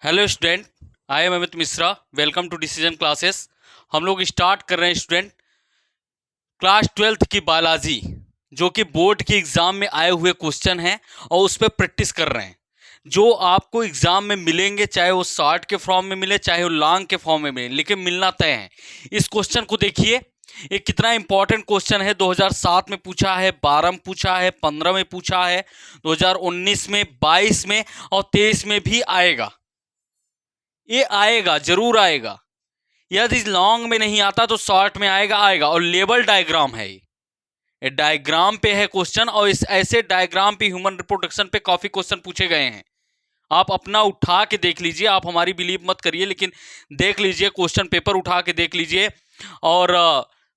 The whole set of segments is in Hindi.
Hello student, I am Amit Mishra. Welcome to decision classes. हम लोग स्टार्ट कर रहे हैं स्टूडेंट क्लास 12th की बायोलॉजी, जो कि बोर्ड के एग्जाम में आए हुए क्वेश्चन हैं और उस पर प्रैक्टिस कर रहे हैं। जो आपको एग्जाम में मिलेंगे, चाहे वो शॉर्ट के फॉर्म में मिले चाहे वो लॉन्ग के फॉर्म में मिले, लेकिन मिलना तय है। इस क्वेश्चन को देखिए, ये कितना इंपॉर्टेंट क्वेश्चन है। 2007 में पूछा है, 12 में पूछा है, 15 में पूछा है, 2019 में, 22 में और 23 में भी आएगा। ये आएगा, जरूर आएगा। यदि लॉन्ग में नहीं आता तो शॉर्ट में आएगा। और लेवल डायग्राम है ये डायग्राम पे है क्वेश्चन, और इस ऐसे डायग्राम पे ह्यूमन रिप्रोडक्शन पे काफी क्वेश्चन पूछे गए हैं। आप अपना उठा के देख लीजिए, आप हमारी बिलीव मत करिए, लेकिन देख लीजिए, क्वेश्चन पेपर उठा के देख लीजिए और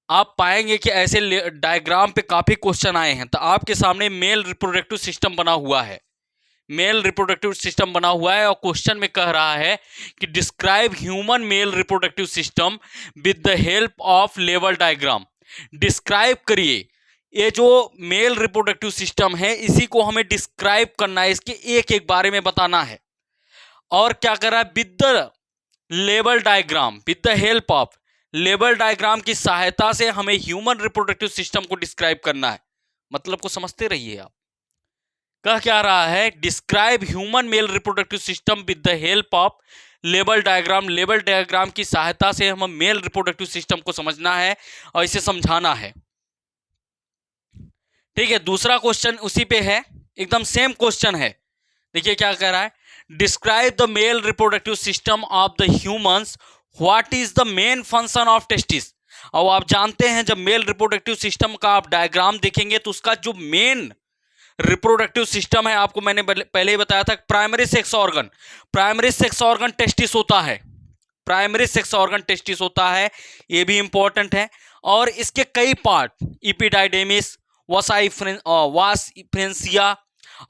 आप पाएंगे कि ऐसे डायग्राम पे काफी क्वेश्चन आए हैं। तो आपके सामने मेल रिप्रोडक्टिव सिस्टम बना हुआ है, मेल रिप्रोडक्टिव सिस्टम बना हुआ है, और क्वेश्चन में कह रहा है कि describe human male reproductive system with the help of level diagram. Describe करिए, ये जो मेल रिप्रोडक्टिव सिस्टम है इसी को हमें डिस्क्राइब करना है, इसके एक एक बारे में बताना है। और क्या कर रहा है, with the level diagram, with the help of level diagram की सहायता से हमें ह्यूमन रिप्रोडक्टिव सिस्टम को डिस्क्राइब करना है। मतलब को समझते रहिए आप। कह क्या रहा है, describe human male reproductive system with the help of level diagram. Level diagram की सहायता से हम मेल रिप्रोडक्टिव सिस्टम को समझना है और इसे समझाना है। ठीक है, दूसरा क्वेश्चन उसी पे है, एकदम सेम क्वेश्चन है। देखिए क्या कह रहा है, describe the male reproductive system of the humans, what is the main function of testis. और आप जानते हैं, जब मेल रिप्रोडक्टिव सिस्टम का आप डायग्राम देखेंगे तो उसका जो मेन रिप्रोडक्टिव सिस्टम है, आपको मैंने पहले ही बताया था, primary sex organ, primary sex organ testis होता है, प्राइमरी सेक्स ऑर्गन टेस्टिस होता है। ये भी इंपॉर्टेंट है। और इसके कई पार्ट, इपिडाइडेमिस, वास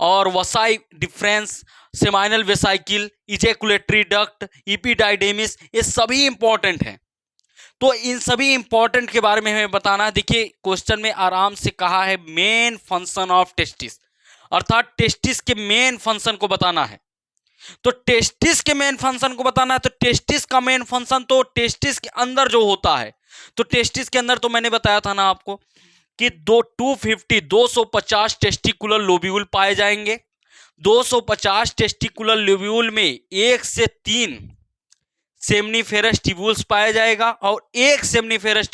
और वसाई deferens, seminal vesicle, ejaculatory duct, epididymis, ये सभी इंपॉर्टेंट हैं। तो इन सभी इंपॉर्टेंट के बारे में हमें बताना है। देखिए क्वेश्चन में आराम से कहा है मेन फंक्शन ऑफ टेस्टिस, अर्थात टेस्टिस के मेन फंक्शन को बताना है। तो टेस्टिस के मेन फंक्शन को बताना है, तो टेस्टिस का मेन फंक्शन तो टेस्टिस के अंदर जो होता है, तो टेस्टिस के अंदर तो मैंने बताया था ना आपको कि 250 टेस्टिकुलर लोब्यूल पाए जाएंगे। 250 टेस्टिकुलर लोब्यूल में 1 से 3 सेमनीफेरस ट्यूब्यूल्स पाया जाएगा, और एक सेमनीफेरस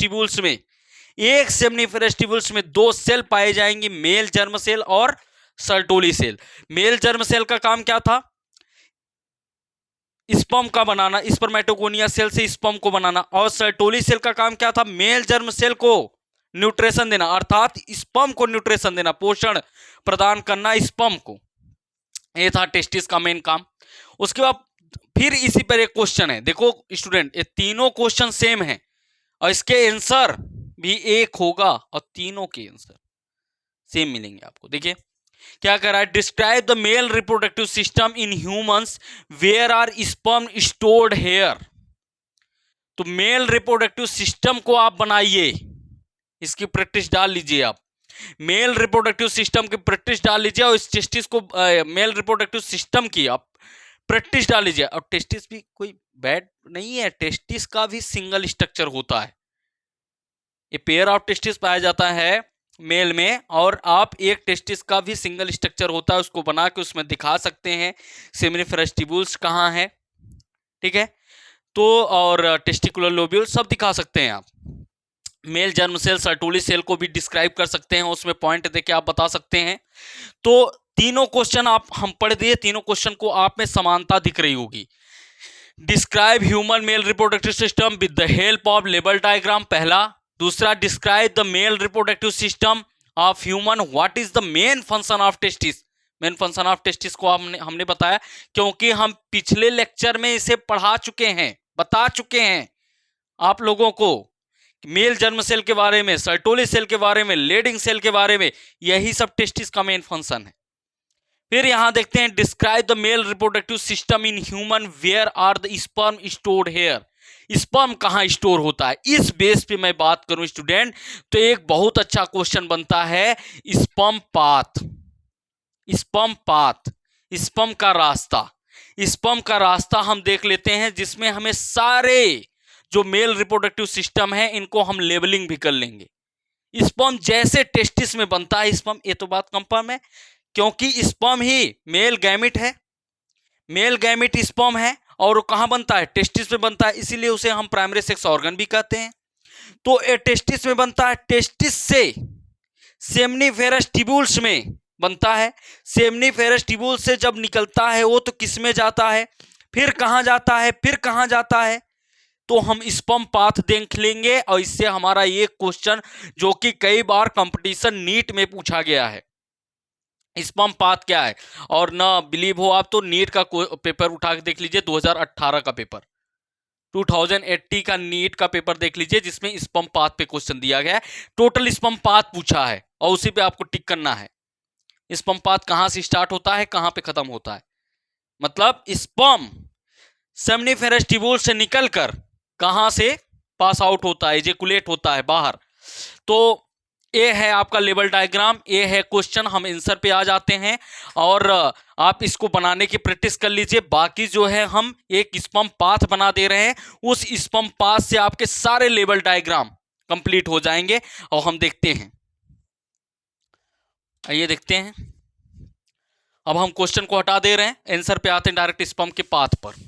ट्यूब्यूल्स में 2 सेल पाए जाएंगे, मेल जर्म सेल और Sertoli cell. Male germ cell का काम क्या था, स्पर्म का बनाना, स्पर्मेटोगोनिया सेल से स्पर्म को बनाना। और सर्टोली सेल का काम क्या था, मेल जर्म सेल को न्यूट्रिशन देना, अर्थात स्पर्म को न्यूट्रिशन देना, पोषण प्रदान करना स्पर्म को। ये था टेस्टिस का मेन काम। उसके बाद फिर इसी पर एक क्वेश्चन है, देखो स्टूडेंट, ये तीनों क्वेश्चन सेम है और इसके आंसर भी एक होगा और तीनों के आंसर सेम मिलेंगे आपको। देखिए क्या कर रहा है, describe the male reproductive system in humans where are sperm stored here. तो मेल रिप्रोडक्टिव सिस्टम को आप बनाइए, इसकी प्रैक्टिस डाल लीजिए आप। मेल रिप्रोडक्टिव सिस्टम की प्रैक्टिस डाल लीजिए और इस टेस्टिस को मेल रिप्रोडक्टिव सिस्टम की आप प्रैक्टिस डाल लीजिए। और टेस्टिस भी कोई बैड नहीं है, टेस्टिस का भी सिंगल स्ट्रक्चर होता है। ये पेयर ऑफ टेस्टिस पाया जाता है मेल में, और आप एक टेस्टिस का भी सिंगल स्ट्रक्चर होता है, उसको बना के उसमें दिखा सकते हैं सेमिनिफेरस ट्यूब्यूल्स कहाँ है। ठीक है, तो और टेस्टिकुलर लोब्यूल सब दिखा सकते हैं आप। Male germ cell, Sertoli cell को भी डिस्क्राइब कर सकते हैं, उसमें पॉइंट देके आप बता सकते हैं। तो तीनों क्वेश्चन आप हम पढ़ दिए, तीनों क्वेश्चन को आप में समानता दिख रही होगी। Describe human male reproductive system with the help of level diagram, पहला। दूसरा, describe the male reproductive system of human, what is the main function of testis. Main function of testis को हमने बताया, क्योंकि हम पिछले लेक्चर में इसे पढ़ा चुके हैं, बता चुके हैं आप लोगों को, मेल जर्म सेल के बारे में, सर्टोली सेल के बारे में, लेडिंग सेल के बारे में। यही सब टेस्टिस का मेन फंक्शन है। फिर यहां देखते हैं, describe the male reproductive system in human where are the sperm stored here. Sperm कहां स्टोर होता है, इस बेस पे मैं बात करूं स्टूडेंट, तो एक बहुत अच्छा क्वेश्चन बनता है sperm path, sperm path, sperm का रास्ता। स्पर्म का रास्ता हम देख लेते हैं, जिसमें हमें सारे जो मेल रिप्रोडक्टिव सिस्टम है इनको हम लेबलिंग भी कर लेंगे। स्पर्म जैसे टेस्टिस में बनता है स्पर्म, ये तो बात कंफर्म है, क्योंकि स्पर्म ही मेल गैमिट है, मेल गैमिट स्पर्म है, और वो कहां बनता है? टेस्टिस में बनता है, इसीलिए उसे हम प्राइमरी सेक्स ऑर्गन भी कहते हैं। तो ये टेस्टिस में बनता है, टेस्टिस से सेमनीफेरस ट्यूब्यूल्स में बनता है, सेमनीफेरस ट्यूब्यूल से जब निकलता है वो तो किस में जाता है, फिर कहां जाता है, फिर कहां जाता है, तो हम स्पर्म पाथ देख लेंगे। और इससे हमारा ये क्वेश्चन जो कि कई बार कंपटीशन नीट में पूछा गया है, स्पर्म पाथ क्या है, और ना बिलीव हो आप तो नीट का पेपर उठा के देख लीजिए, 2018 का पेपर, 2080 का नीट का पेपर देख लीजिए, जिसमें स्पर्म पाथ पे क्वेश्चन दिया गया है, टोटल स्पर्म पाथ पूछा है और उसी पे आपको टिक करना है। स्पर्म पाथ कहां से स्टार्ट होता है, कहां पे खत्म होता है, मतलब स्पर्म सेमनीफेरस ट्यूब्यूल से निकलकर कहां से पास आउट होता है, इजैकुलेट होता है बाहर। तो ये है आपका लेवल डायग्राम, ये है क्वेश्चन। हम आंसर पे आ जाते हैं और आप इसको बनाने की प्रैक्टिस कर लीजिए। बाकी जो है हम एक स्पर्म पाथ बना दे रहे हैं, उस स्पर्म पाथ से आपके सारे लेवल डायग्राम कंप्लीट हो जाएंगे। और हम देखते हैं, आइए देखते हैं। अब हम क्वेश्चन को हटा दे रहे हैं, आंसर पे आते हैं डायरेक्ट स्पर्म के पाथ पर।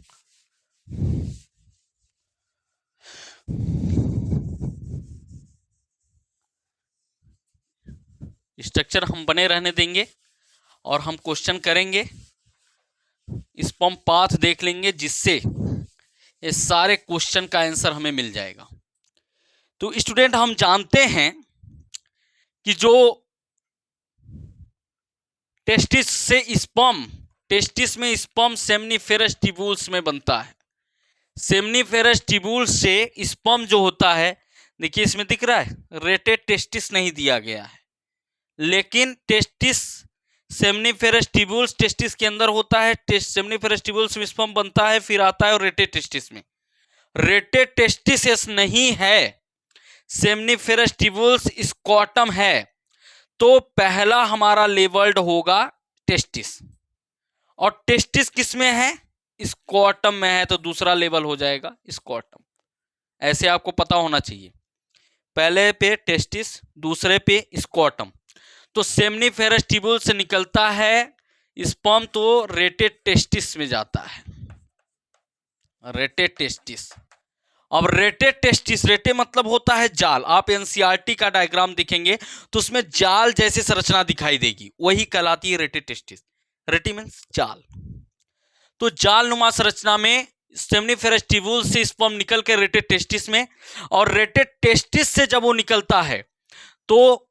स्ट्रक्चर हम बने रहने देंगे और हम क्वेश्चन करेंगे, स्पर्म पाथ देख लेंगे, जिससे ये सारे क्वेश्चन का आंसर हमें मिल जाएगा। तो स्टूडेंट हम जानते हैं कि जो टेस्टिस से स्पर्म, टेस्टिस में स्पर्म सेमनीफेरस ट्यूब्यूल्स में बनता है, सेमनीफेरस ट्यूब्यूल्स से स्पर्म जो होता है, देखिए इसमें दिख रहा है रेटेड टेस्टिस नहीं दिया गया है, लेकिन टेस्टिस सेमनीफेरस ट्यूब्यूल्स टेस्टिस के अंदर होता है, सेमनीफेरस ट्यूब्यूल्स में स्पर्म बनता है, फिर आता है और रेटेड टेस्टिस में। रेटेड टेस्टिस नहीं है, सेमनीफेरस ट्यूब्यूल्स स्क्वाटम है, तो पहला हमारा लेवल्ड होगा टेस्टिस, और टेस्टिस किस में है? स्क्वाटम में है, तो दूसरा लेवल हो जाएगा स्क्वाटम। ऐसे आपको पता होना चाहिए, पहले पे टेस्टिस, दूसरे पे स्क्वाटम। तो सेमनीफेरस ट्यूब्यूल से निकलता है स्पर्म, तो रेटेड टेस्टिस में जाता है, रेटेड टेस्टिस। अब रेटेड टेस्टिस, रेटे मतलब होता है जाल, आप एनसीईआरटी का डायग्राम देखेंगे तो उसमें जाल जैसी संरचना दिखाई देगी, वही कहलाती है रेटेड टेस्टिस। रेटी मींस जाल, तो जाल नुमा संरचना में सेमनीफेरस ट्यूब्यूल से स्पर्म निकल के रेटेड टेस्टिस में, और रेटेड टेस्टिस से जब वो निकलता है तो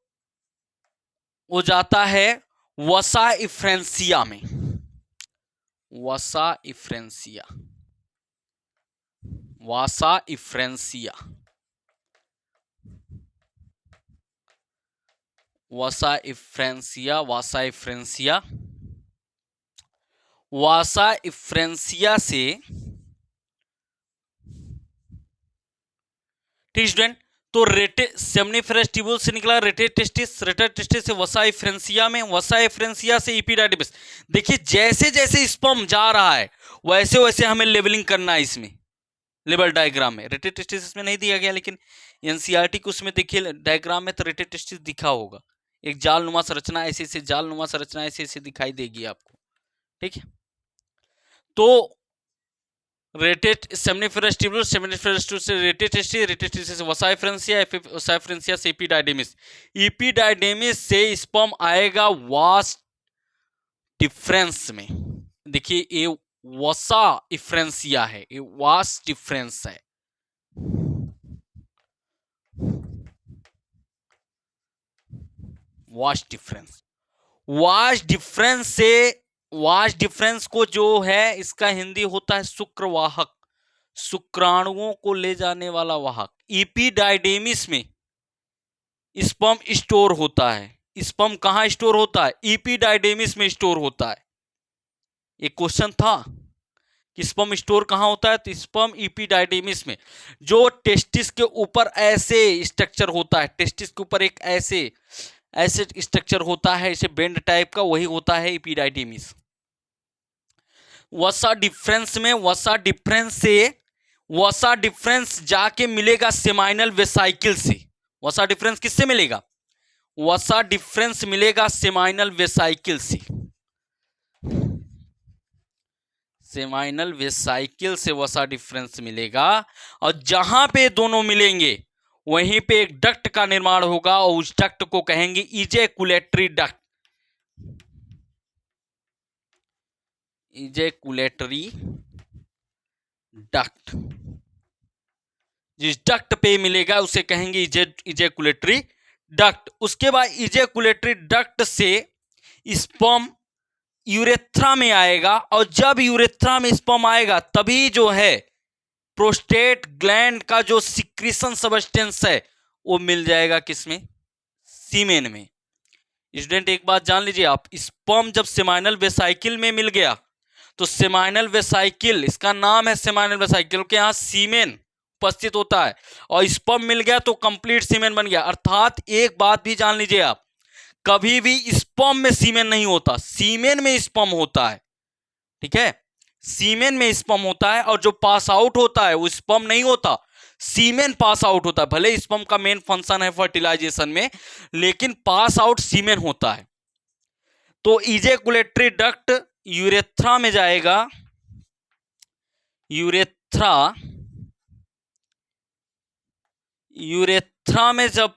वो जाता है वसा इफ्रेंसिया में, वसा इफ्रेंसिया, वासा इफ्रेंसिया, वासा इफ्रेंसिया, वासा इफ्रेंसिया, वासा इफ्रेंसिया से, ठीक स्टूडेंट। तो रेटे सेमनीफेरस ट्यूब्यूल से निकला रेटेड टेस्टिस, रेटेड टेस्टिस से वसा इफ्रेंसिया में, वसा इफ्रेंसिया से इपिडाइडिमिस। देखिए जैसे जैसे स्पर्म जा रहा है वैसे वैसे हमें लेवलिंग करना है इसमें, लेवल डायग्राम में। रेटेड टेस्टिस इसमें नहीं दिया गया, लेकिन एनसीईआरटी को उसमें देखिए डायग्राम में तो रेटेड टेस्टिस दिखा होगा, एक जाल नुमा संरचना ऐसे ऐसे, जाल नुमा संरचना ऐसे ऐसे दिखाई देगी आपको, ठीक है। तो rated seminiferous tubule, seminiferous tubule से रेटेड टेस्टिस, रेटेड टेस्टिस से वसा इफ्रेंसिया, वसा इफ्रेंसिया से इपिडाइडिमिस, इपिडाइडिमिस से स्पर्म आएगा वास डिफरेंस में। देखिए ये वसा इफ्रेंसिया है, ये वास डिफरेंस है, वास डिफरेंस। वास डिफरेंस से, वास डिफरेंस को जो है इसका हिंदी होता है शुक्रवाहक, शुक्राणुओं को ले जाने वाला वाहक। इपिडाइडेमिस में स्पर्म स्टोर होता है, स्पर्म कहां स्टोर होता है? इपिडाइडेमिस में स्टोर होता है। एक क्वेश्चन था कि स्पर्म स्टोर कहां होता है, तो स्पर्म इपिडाइडेमिस में, जो टेस्टिस के ऊपर ऐसे स्ट्रक्चर होता है, टेस्टिस के ऊपर एक ऐसे ऐसे स्ट्रक्चर होता है, इसे बेंड टाइप का, वही होता है इपिडाइडिमिस। वसा डिफरेंस में वसा डिफरेंस जाके मिलेगा सेमाइनल वेसाइकिल से। वसा डिफरेंस किससे मिलेगा? वसा डिफरेंस मिलेगा सेमाइनल वेसाइकिल से। सेमाइनल वेसाइकिल से वसा डिफरेंस मिलेगा, और जहां पे दोनों मिलेंगे वहीं पे एक डक्ट का निर्माण होगा, और उस डक्ट को कहेंगे इजैकुलेटरी डक्ट। इजैकुलेटरी डक्ट, जिस डक्ट पे मिलेगा उसे कहेंगे इजैकुलेटरी डक्ट। उसके बाद इजैकुलेटरी डक्ट से स्पर्म यूरेथ्रा में आएगा, और जब यूरेथ्रा में स्पर्म आएगा तभी जो है प्रोस्टेट ग्लैंड का जो सिक्रीशन सबस्टेंस है वो मिल जाएगा किसमें? सीमेन में। स्टूडेंट एक बात जान लीजिए आप, स्पर्म जब सेमाइनल वेसाइकिल में मिल गया तो सेमाइनल वेसाइकिल, इसका नाम है सेमाइनल वेसाइकिल क्योंकि यहाँ सीमेन उपस्थित होता है, और स्पर्म मिल गया तो कंप्लीट सीमेन बन गया। अर्थात एक बात भी जान लीजिए आप, कभी भी स्पर्म में सीमेन नहीं होता, सीमेन में स्पर्म होता है। ठीक है, सीमेन में स्पर्म होता है, और जो पास आउट होता है वो स्पर्म नहीं होता, सीमेन पास आउट होता है। भले स्पर्म का मेन फंक्शन है फर्टिलाइजेशन में, लेकिन पास आउट सीमेन होता है। तो इजैकुलेटरी डक्ट यूरेथ्रा में जाएगा, यूरेथ्रा में जब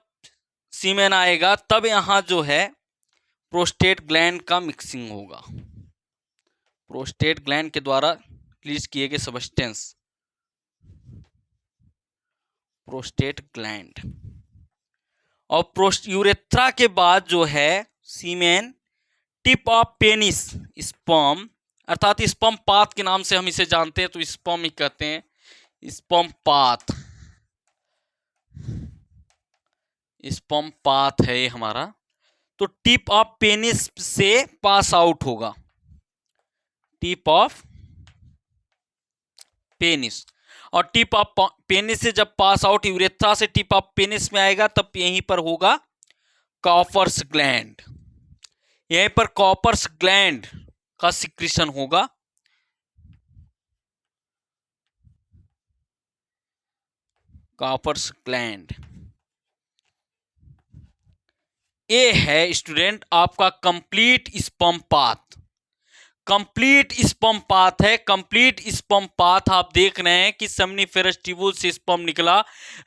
सीमेन आएगा तब यहां जो है प्रोस्टेट ग्लैंड का मिक्सिंग होगा, प्रोस्टेट ग्लैंड के द्वारा रिलीज किए गए सबस्टेंस, प्रोस्टेट ग्लैंड। और यूरेथ्रा के बाद जो है सीमेन टिप ऑफ पेनिस स्पर्म, अर्थात स्पर्म पाथ के नाम से हम इसे जानते हैं, तो स्पर्म ही कहते हैं, स्पर्म पाथ, स्पर्म पाथ है ये हमारा। तो टिप ऑफ पेनिस से पास आउट होगा, टिप ऑफ पेनिस, और टिप ऑफ पेनिस से जब पास आउट यूरेथ्रा से टिप ऑफ पेनिस में आएगा तब यहीं पर होगा कॉपर्स ग्लैंड, यहीं पर कॉपर्स ग्लैंड का सिक्रीशन होगा। कॉपर्स ग्लैंड, ये है स्टूडेंट आपका complete sperm path, complete sperm path है। कंप्लीट स्पर्म पाथ आप देख रहे हैं कि सेमनीफेरस ट्यूबुल से स्पर्म निकला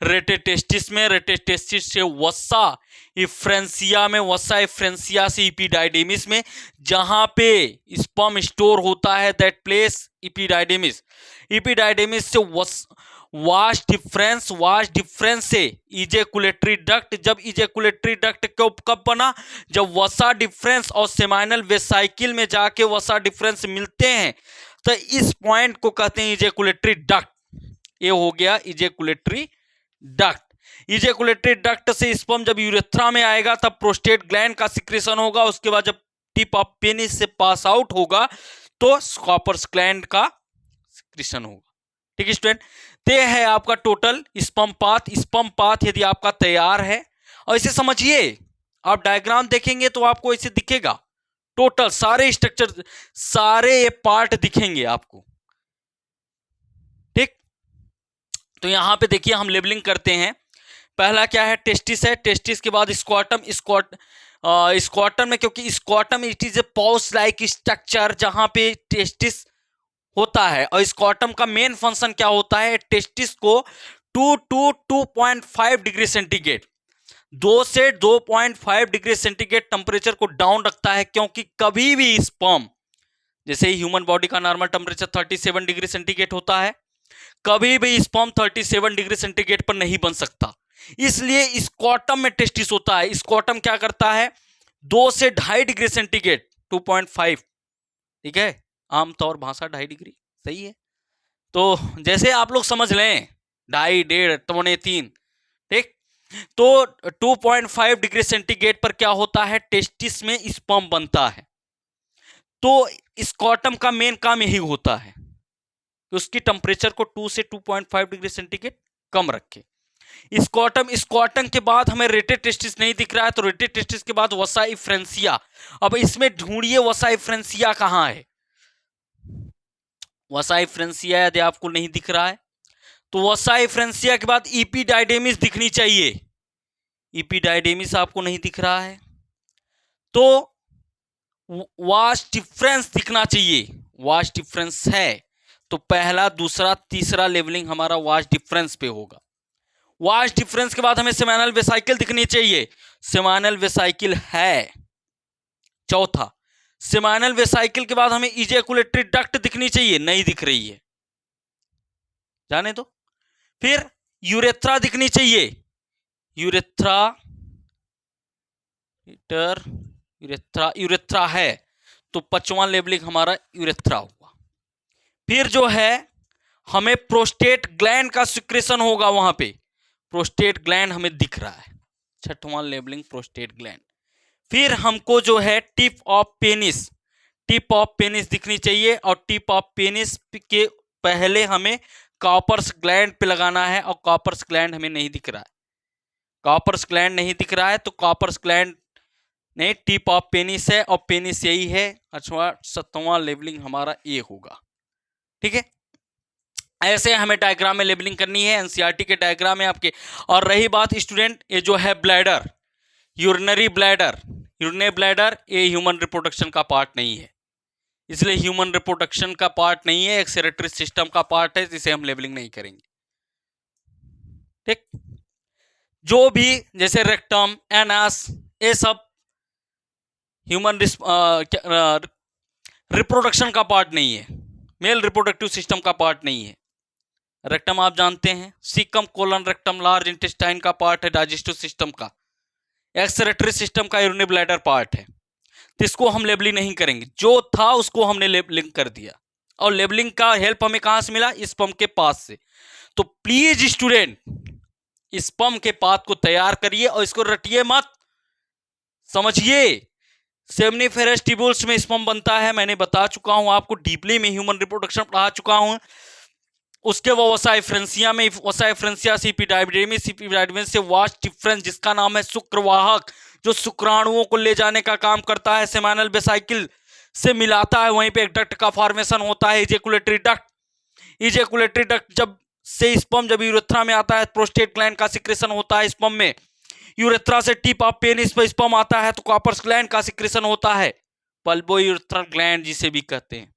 रेटेटेस्टिस में, रेटेटेस्टिस से वसा इफ्रेंसिया में, वसा इफ्रेंसिया से इपिडाइडेमिस में, जहां पे स्पर्म स्टोर होता है दैट प्लेस इपिडाइडेमिस, इपिडाइडेमिस से वाश डिफरेंस से इजैकुलेटरी डक्ट। जब इजैकुलेटरी डक्ट कब बना? जब वसा डिफरेंस और सेमाइनल वेसाइकिल में जाके वसा डिफरेंस मिलते हैं, तो इस पॉइंट को कहते हैं इजैकुलेटरी डक्ट। ये हो गया इजैकुलेटरी डक्ट। इजैकुलेटरी डक्ट से स्पर्म जब यूरेथ्रा में आएगा तब प्रोस्टेट ग्लैंड का सिक्रेशन होगा, उसके बाद जब टिप ऑफ पेनिस से पास आउट होगा तो कॉपर्स ग्लैंड का सिक्रेशन होगा। ठीक है स्टूडेंट, ते है आपका total sperm path. Sperm path यदि आपका तैयार है, और इसे समझिए, आप डायग्राम देखेंगे तो आपको इसे दिखेगा, टोटल सारे स्ट्रक्चर, सारे ये पार्ट दिखेंगे आपको। ठीक, तो यहां पे देखिए हम लेबलिंग करते हैं। पहला क्या है? टेस्टिस है, टेस्टिस के बाद स्क्वाटम, स्क्वाटम में, क्योंकि scrotum it is a pouch like structure जहां पे टेस्टिस होता है, और स्क्वाटम का मेन फंक्शन क्या होता है? टेस्टिस को 2 to 2.5 डिग्री सेंटीग्रेड, 2 से 2.5 डिग्री सेंटीग्रेड टेम्परेचर को डाउन रखता है, क्योंकि कभी भी स्पर्म, जैसे ह्यूमन बॉडी का नॉर्मल टेम्परेचर 37 डिग्री सेंटीग्रेड होता है, कभी भी स्पर्म 37 डिग्री सेंटीग्रेड पर नहीं बन सकता, इसलिए स्क्वाटम में टेस्टिस होता है। स्क्वाटम क्या करता है? 2 से 2.5 डिग्री सेंटीग्रेड, 2.5, ठीक है, आमतौर भाषा 2.5 डिग्री सही है। तो जैसे आप लोग समझ लें 2.5, 1.5, 3, ठीक, तो 2.5 डिग्री सेंटीग्रेड पर क्या होता है? टेस्टिस में स्पर्म बनता है। तो स्क्वाटम का मेन काम यही होता है कि उसकी टेम्परेचर को 2 से 2.5 डिग्री सेंटीग्रेड कम रखे। स्क्वाटम के बाद हमें रेटेड टेस्टिस नहीं दिख रहा है, तो रेटेड टेस्टिस के बाद वसा इफ्रेंसिया। अब इसमें ढूंढिए वसा इफ्रेंसिया कहां है? वसाई फ्रेंसिया यदि आपको नहीं दिख रहा है तो वसाई फ्रेंसिया के बाद इपीडाइडेमिस दिखनी चाहिए। इपीडाइडेमिस आपको नहीं दिख रहा है तो वास्ट डिफरेंस दिखना चाहिए। वास्ट डिफरेंस है तो पहला, दूसरा, तीसरा लेवलिंग हमारा वास्ट डिफरेंस पे होगा। वास्ट डिफरेंस के बाद हमें सेमानल वेसाइकिल दिखनी चाहिए। सेमानल वेसाइकिल है। चौथा, सेमानल वेसाइकिल के बाद हमें इजैकुलेटरी डक्ट दिखनी चाहिए, नहीं दिख रही है, जाने दो। फिर यूरेथ्रा दिखनी चाहिए। यूरेथ्रा यूरेथ्रा है तो पांचवां लेवलिंग हमारा यूरेथ्रा हुआ। फिर जो है हमें प्रोस्टेट ग्लैंड का सिक्रेशन होगा, वहां पे प्रोस्टेट ग्लैंड हमें दिख रहा है, छठवां लेवलिंग प्रोस्टेट ग्लैंड। फिर हमको जो है टिप ऑफ पेनिस दिखनी चाहिए और टिप ऑफ पेनिस के पहले हमें कॉपर्स ग्लैंड पे लगाना है और कॉपर्स ग्लैंड हमें नहीं दिख रहा है। कॉपर्स ग्लैंड नहीं दिख रहा है तो कॉपर्स ग्लैंड नहीं, टिप ऑफ पेनिस है और पेनिस यही है। अच्छा, सातवां लेवलिंग हमारा ये होगा। ठीक है, ऐसे हमें डायग्राम में लेबलिंग करनी है, एनसीईआरटी के डायग्राम में आपके। और रही बात स्टूडेंट, ये जो है ब्लैडर, यूरिनरी ब्लैडर ये ह्यूमन रिप्रोडक्शन का पार्ट नहीं है, इसलिए ह्यूमन रिप्रोडक्शन का पार्ट नहीं है, एक्सक्रीटरी सिस्टम का पार्ट है, जिसे हम लेबलिंग नहीं करेंगे। ठीक, जो भी जैसे रेक्टम, एनस, ये सब ह्यूमन रिप्रोडक्शन का पार्ट नहीं है, मेल रिप्रोडक्टिव सिस्टम का पार्ट नहीं है। रेक्टम आप जानते हैं, caecum colon rectum large intestine का पार्ट है, डाइजेस्टिव सिस्टम का। एक्सक्रीटरी सिस्टम का यूरिनरी ब्लैडर पार्ट है, तो इसको हम लेबलिंग नहीं करेंगे। जो था उसको हमने लेबलिंग कर दिया, और लेबलिंग का हेल्प हमें कहां से मिला? स्पर्म के पाथ से। तो प्लीज स्टूडेंट, स्पर्म के पाथ को तैयार करिए और इसको रटिए मत, समझिए। सेमनीफेरस ट्यूब्यूल्स में स्पर्म बनता है, मैंने बता चुका हूं आपको, डीपली में ह्यूमन रिप्रोडक्शन पढ़ा चुका हूं। उसके वो वसाई फ्रेंसिया में, वसाई फ्रेंसिया से इपीडाइडमिस से वास्ट डिफरेंस, जिसका नाम है शुक्रवाहक, जो शुक्राणुओं को ले जाने का काम करता है, सेमानल वेसाइकिल से मिलाता है, वहीं पे एक डक्ट का फॉर्मेशन होता है, इजैकुलेटरी डक्ट जब से स्पर्म जब यूरेथ्रा में आता है, प्रोस्टेट ग्लैंड का सिक्रेशन होता है स्पर्म में। यूरेथ्रा से टिप ऑफ पेनिस पर स्पर्म आता है तो कॉपर्स ग्लैंड का सिक्रेशन होता है, पल्बो यूरेथ्रल ग्लैंड जिसे भी कहते हैं।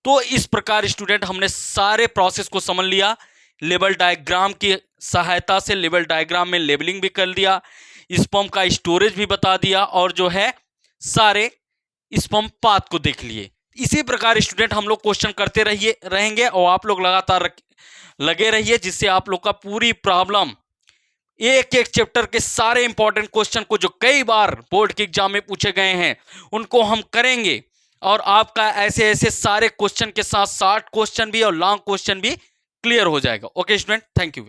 तो इस प्रकार स्टूडेंट हमने सारे प्रोसेस को समझ लिया, लेवल डायग्राम की सहायता से लेवल डायग्राम में लेबलिंग भी कर दिया, स्पर्म का स्टोरेज भी बता दिया, और जो है सारे स्पर्म पाथ को देख लिए। इसी प्रकार स्टूडेंट हम लोग क्वेश्चन करते रहेंगे और आप लोग लगातार लगे रहिए, जिससे आप लोग का पूरी प्रॉब्लम, एक एक चैप्टर के सारे इंपॉर्टेंट क्वेश्चन को जो कई बार बोर्ड के एग्जाम में पूछे गए हैं उनको हम करेंगे, और आपका ऐसे ऐसे सारे क्वेश्चन के साथ 60 क्वेश्चन भी और लॉन्ग क्वेश्चन भी क्लियर हो जाएगा। Okay student, thank you.